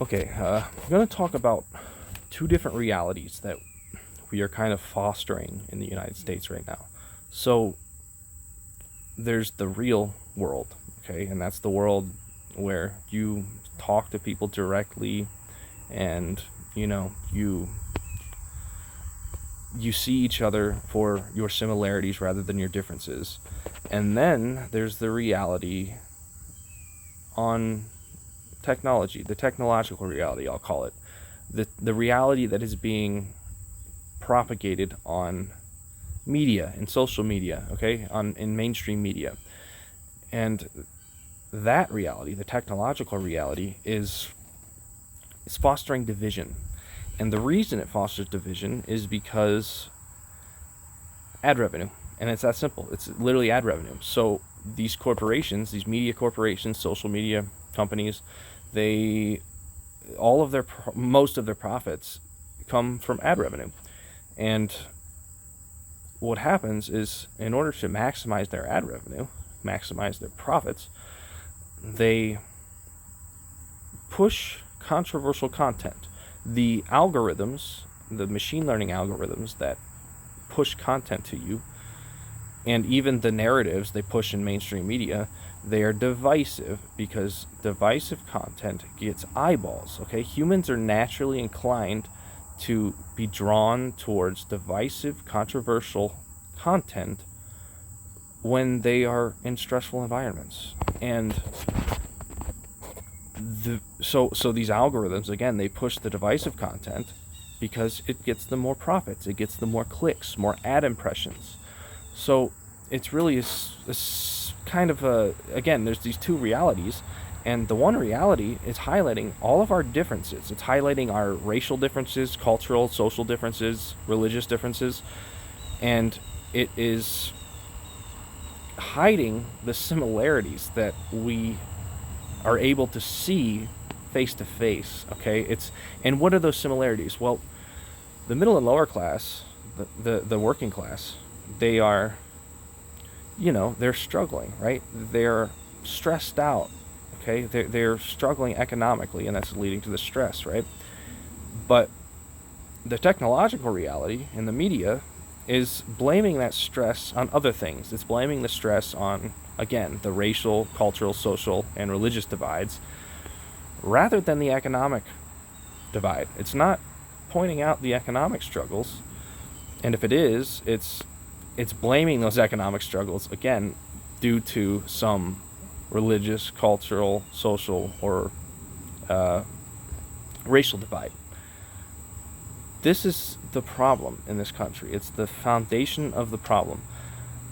Okay, I'm going to talk about two different realities that we are kind of fostering in the United States right now. So, there's the real world, okay, and that's the world where you talk to people directly and you see each other for your similarities rather than your differences. And then there's the reality on technology, the technological reality, I'll call it. The reality that is being propagated on media and social media, okay, on in mainstream media. And that reality, the technological reality, is fostering division. And the reason it fosters division is because ad revenue. And it's that simple. It's literally ad revenue. So these corporations, these media corporations, social media companies, they all of their most of their profits come from ad revenue. And what happens is, in order to maximize their ad revenue, maximize their profits, they push controversial content. The algorithms, the machine learning algorithms that push content to you, and even the narratives they push in mainstream media, they are divisive because divisive content gets eyeballs. Okay, humans are naturally inclined to be drawn towards divisive, controversial content when they are in stressful environments. And so these algorithms, again, they push the divisive content because it gets them more profits, it gets them more clicks, more ad impressions. So it's really a kind of a, again, there's these two realities, and the one reality is highlighting all of our differences. It's highlighting our racial differences, cultural, social differences, religious differences, and it is hiding the similarities that we are able to see face to face. Okay, and what are those similarities? Well, the middle and lower class, the working class, they are, they're struggling, right? They're stressed out. Okay, they're struggling economically, and that's leading to the stress, right? But the technological reality in the media is blaming that stress on other things. It's blaming the stress on, again, the racial, cultural, social, and religious divides rather than the economic divide. It's not pointing out the economic struggles, and if it is, it's blaming those economic struggles, again, due to some religious, cultural, social, or racial divide. This is the problem in this country. It's the foundation of the problem.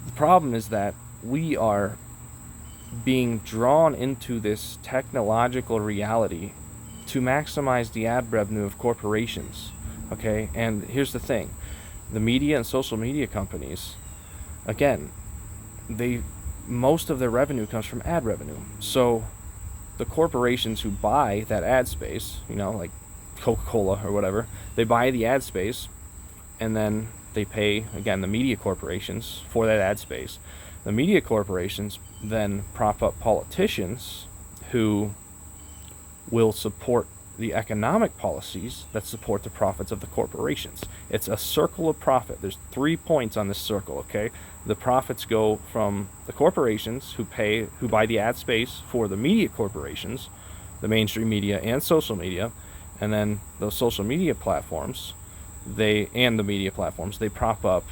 The problem is that we are being drawn into this technological reality to maximize the ad revenue of corporations. Okay, and here's the thing: the media and social media companies, again, they most of their revenue comes from ad revenue. So the corporations who buy that ad space, like Coca-Cola or whatever, they buy the ad space, and then they pay, again, the media corporations for that ad space. The media corporations then prop up politicians who will support the economic policies that support the profits of the corporations. It's a circle of profit. There's 3 points on this circle, okay? The profits go from the corporations who buy the ad space for the media corporations, the mainstream media and social media, and then those social media platforms, the media platforms, they prop up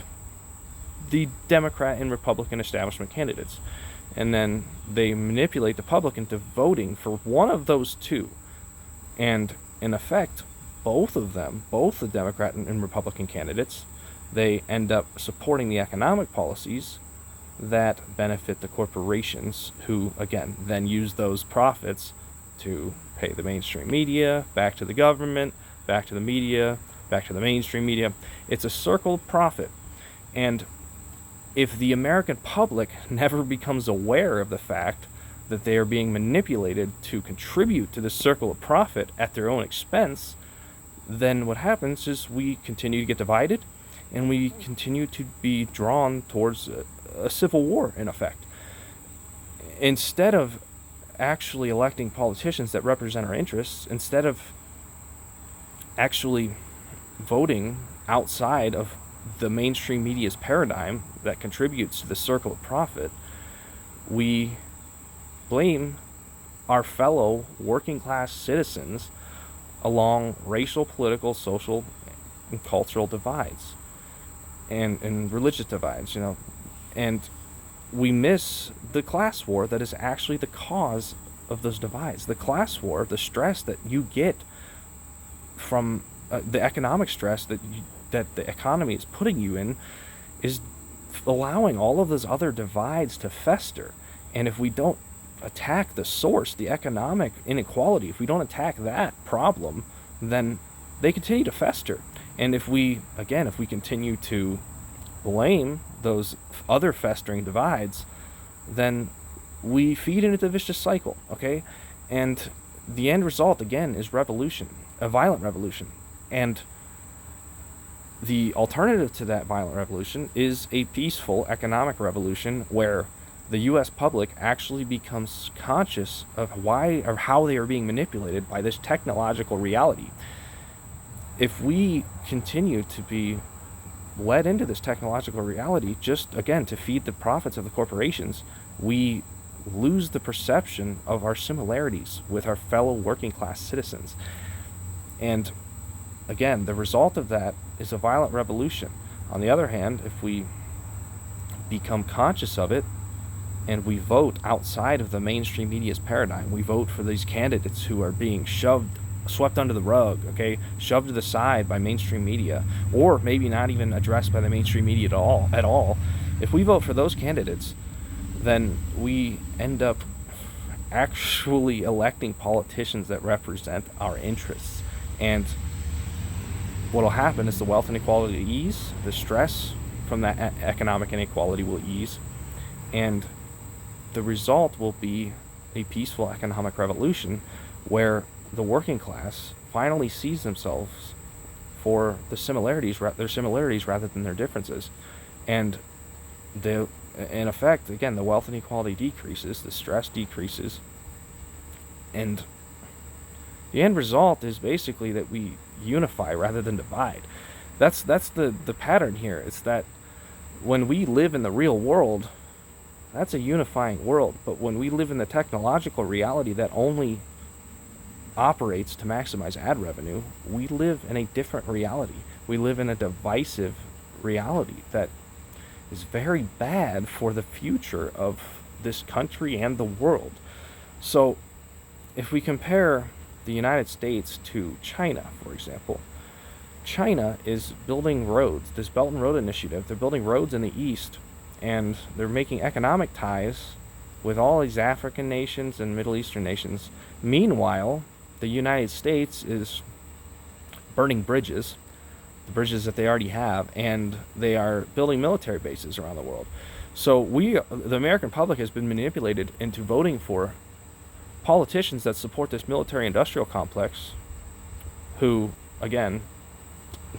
the Democrat and Republican establishment candidates. And then they manipulate the public into voting for one of those two. And in effect, both of them, both the Democrat and Republican candidates, they end up supporting the economic policies that benefit the corporations who, again, then use those profits to pay the mainstream media, back to the government, back to the media, back to the mainstream media. It's a circle of profit. And if the American public never becomes aware of the fact that they are being manipulated to contribute to the circle of profit at their own expense, then what happens is we continue to get divided, and we continue to be drawn towards a civil war, in effect. Instead of actually electing politicians that represent our interests, instead of actually voting outside of the mainstream media's paradigm that contributes to the circle of profit, we blame our fellow working class citizens along racial, political, social, and cultural divides, and religious divides, and we miss the class war that is actually the cause of those divides. The class war, the stress that you get from the economic stress that the economy is putting you in, is allowing all of those other divides to fester. And if we don't attack the source, the economic inequality, if we don't attack that problem, then they continue to fester. And if we continue to blame those other festering divides, then we feed into the vicious cycle, okay? And the end result, again, is revolution, a violent revolution. And the alternative to that violent revolution is a peaceful economic revolution where the U.S. public actually becomes conscious of why or how they are being manipulated by this technological reality. If we continue to be led into this technological reality just, again, to feed the profits of the corporations, we lose the perception of our similarities with our fellow working class citizens. And again, the result of that is a violent revolution. On the other hand, if we become conscious of it and we vote outside of the mainstream media's paradigm, we vote for these candidates who are being swept under the rug, okay, shoved to the side by mainstream media, or maybe not even addressed by the mainstream media at all. If we vote for those candidates, then we end up actually electing politicians that represent our interests. And what will happen is the wealth inequality will ease, the stress from that economic inequality will ease, and the result will be a peaceful economic revolution where the working class finally sees themselves for their similarities rather than their differences. And in effect, again, the wealth inequality decreases, the stress decreases, and the end result is basically that we unify rather than divide. That's the pattern here. It's that when we live in the real world, that's a unifying world. But when we live in the technological reality that only operates to maximize ad revenue, we live in a different reality. We live in a divisive reality that is very bad for the future of this country and the world. So if we compare the United States to China, for example, China is building roads, this Belt and Road Initiative. They're building roads in the east, and they're making economic ties with all these African nations and Middle Eastern nations. Meanwhile, the United States is burning bridges, the bridges that they already have, and they are building military bases around the world. So the American public has been manipulated into voting for politicians that support this military-industrial complex, who, again,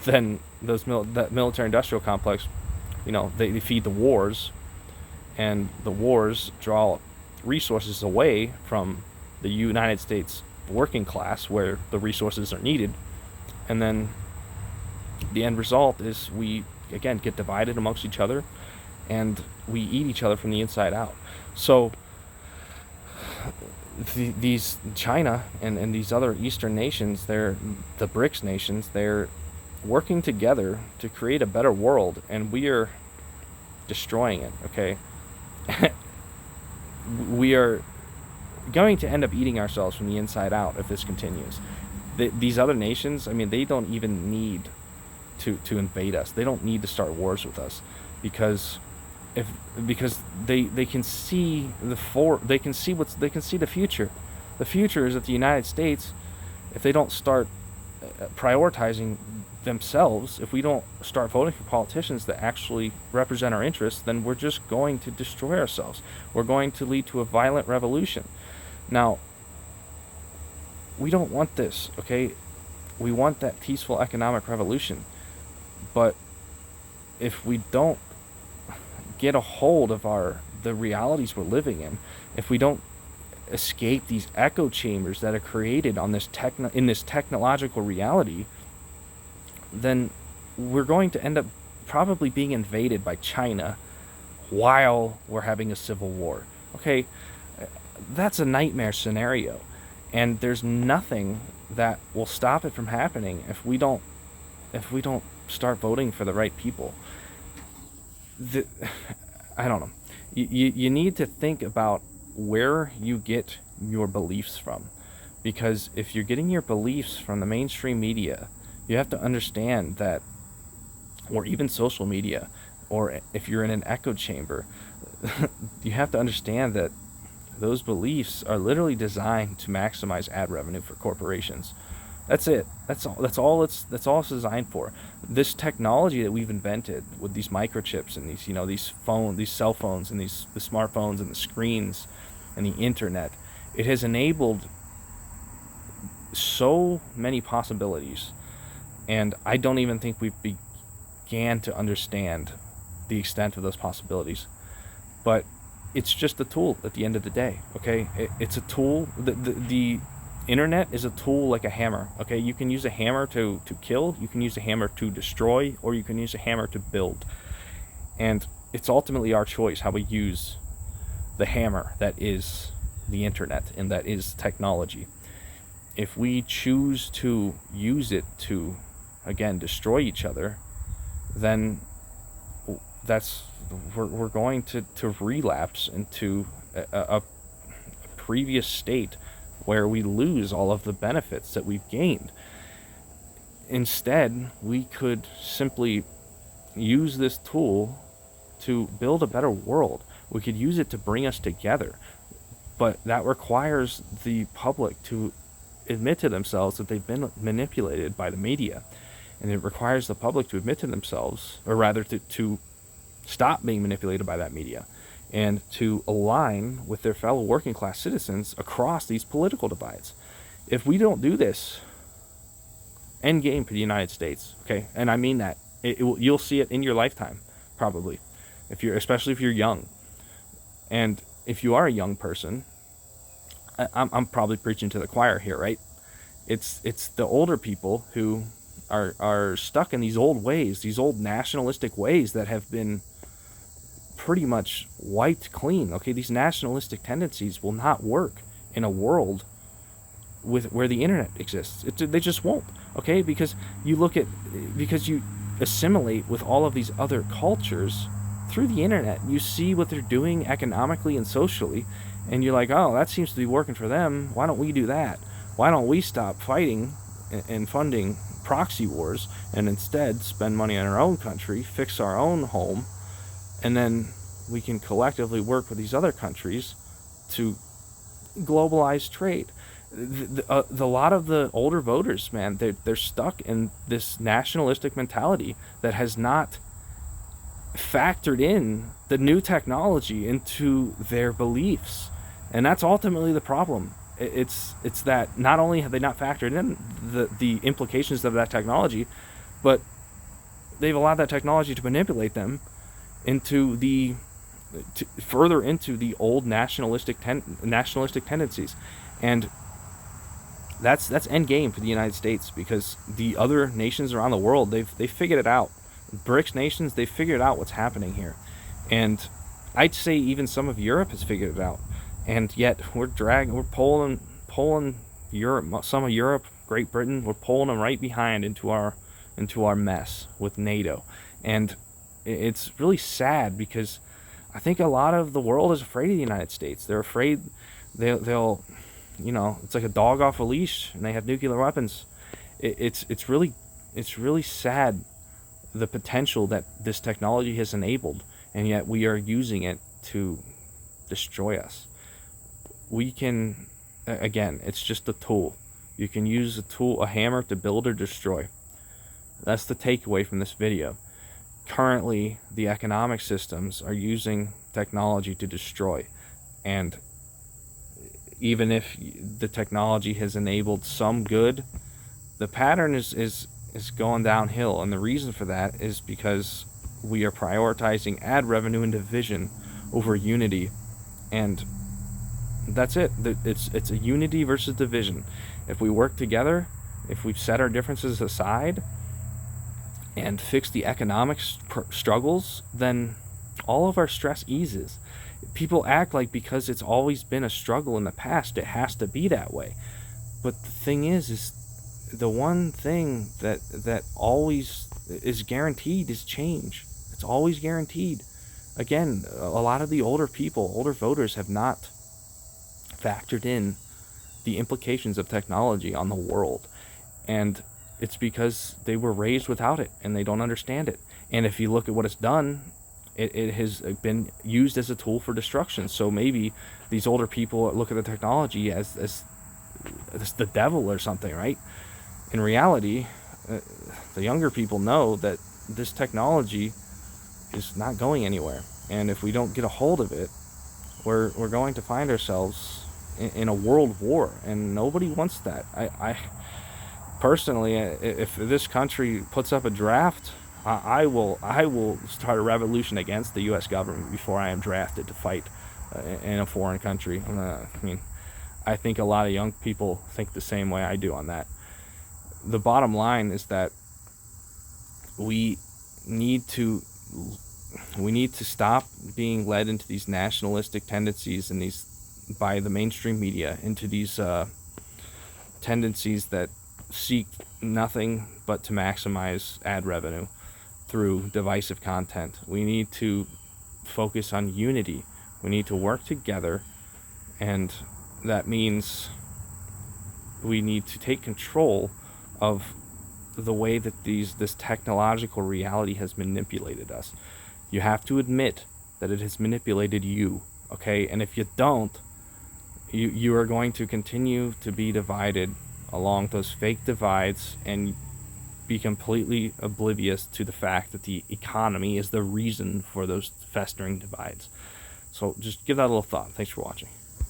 then that military-industrial complex, they feed the wars, and the wars draw resources away from the United States working class where the resources are needed. And then the end result is we, again, get divided amongst each other, and we eat each other from the inside out. So these China and these other Eastern nations, they're the BRICS nations, they're working together to create a better world, and we are destroying it, okay? We are going to end up eating ourselves from the inside out if this continues. These other nations, they don't even need to invade us. They don't need to start wars with us, because they can see they can see the future. The future is that the United States, if they don't start prioritizing themselves, if we don't start voting for politicians that actually represent our interests, then we're just going to destroy ourselves. We're going to lead to a violent revolution. Now, we don't want this, okay? We want that peaceful economic revolution. But if we don't get a hold of the realities we're living in, if we don't escape these echo chambers that are created on this in this technological reality, then we're going to end up probably being invaded by China while we're having a civil war. Okay, that's a nightmare scenario, and there's nothing that will stop it from happening if we don't start voting for the right people. I don't know. You need to think about where you get your beliefs from, because if you're getting your beliefs from the mainstream media, you have to understand that, or even social media, or if you're in an echo chamber, you have to understand that those beliefs are literally designed to maximize ad revenue for corporations. That's it. That's all it's designed for. This technology that we've invented with these microchips and these cell phones and the smartphones and the screens and the internet, it has enabled so many possibilities, and I don't even think we've began to understand the extent of those possibilities. But it's just a tool at the end of the day. Okay, it's a tool. The internet is a tool like a hammer. Okay, you can use a hammer to kill, you can use a hammer to destroy, or you can use a hammer to build. And it's ultimately our choice how we use the hammer that is the internet and that is technology. If we choose to use it to, again, destroy each other, then we're going to relapse into a previous state where we lose all of the benefits that we've gained. Instead, we could simply use this tool to build a better world. We could use it to bring us together. But that requires the public to admit to themselves that they've been manipulated by the media. And it requires the public to admit to themselves, or rather to stop being manipulated by that media, and to align with their fellow working class citizens across these political divides. If we don't do this, end game for the United States, okay? And I mean that. You'll see it in your lifetime, probably, especially if you're young. And if you are a young person, I'm probably preaching to the choir here, right? It's the older people who are stuck in these old ways, these old nationalistic ways that have been pretty much wiped clean. Okay, these nationalistic tendencies will not work in a world where the internet exists. They just won't. Okay, because you assimilate with all of these other cultures through the internet. You see what they're doing economically and socially, and you're like, oh, that seems to be working for them. Why don't we do that? Why don't we stop fighting and funding proxy wars and instead spend money on our own country, fix our own home, and then we can collectively work with these other countries to globalize trade. The lot of the older voters, man, they're stuck in this nationalistic mentality that has not factored in the new technology into their beliefs, and that's ultimately the problem. It's that not only have they not factored in the implications of that technology, but they've allowed that technology to manipulate them into further into the old nationalistic tendencies. And that's end game for the United States, because the other nations around the world, they've figured it out. BRICS nations, they've figured out what's happening here, and I'd say even some of Europe has figured it out. And yet we're pulling Europe, some of Europe, Great Britain, we're pulling them right behind into our mess with NATO. And it's really sad, because I think a lot of the world is afraid of the United States. They're afraid they'll it's like a dog off a leash, and they have nuclear weapons. It's really sad, the potential that this technology has enabled, and yet we are using it to destroy us. We can, again, it's just a tool. You can use a hammer to build or destroy. That's the takeaway from this video. Currently, the economic systems are using technology to destroy, and even if the technology has enabled some good, the pattern is going downhill. And the reason for that is because we are prioritizing ad revenue and division over unity. And That's it. It's a unity versus division. If we work together, if we set our differences aside and fix the economic struggles, then all of our stress eases. People act like because it's always been a struggle in the past, it has to be that way. But the thing is the one thing that always is guaranteed is change. It's always guaranteed. Again, a lot of the older voters have not factored in the implications of technology on the world. And it's because they were raised without it and they don't understand it. And if you look at what it's done, it has been used as a tool for destruction. So maybe these older people look at the technology as the devil or something, right? In reality, the younger people know that this technology is not going anywhere. And if we don't get a hold of it, we're going to find ourselves in a world war, and nobody wants that. I personally, if this country puts up a draft, I will start a revolution against the U.S. government before I am drafted to fight in a foreign country. I think a lot of young people think the same way I do on that. The bottom line is that we need to stop being led into these nationalistic tendencies and these by the mainstream media, into these tendencies that seek nothing but to maximize ad revenue through divisive content. We need to focus on unity. We need to work together, and that means we need to take control of the way that this technological reality has manipulated us. You have to admit that it has manipulated you, okay? And if you don't, you are going to continue to be divided along those fake divides and be completely oblivious to the fact that the economy is the reason for those festering divides. So just give that a little thought. Thanks for watching.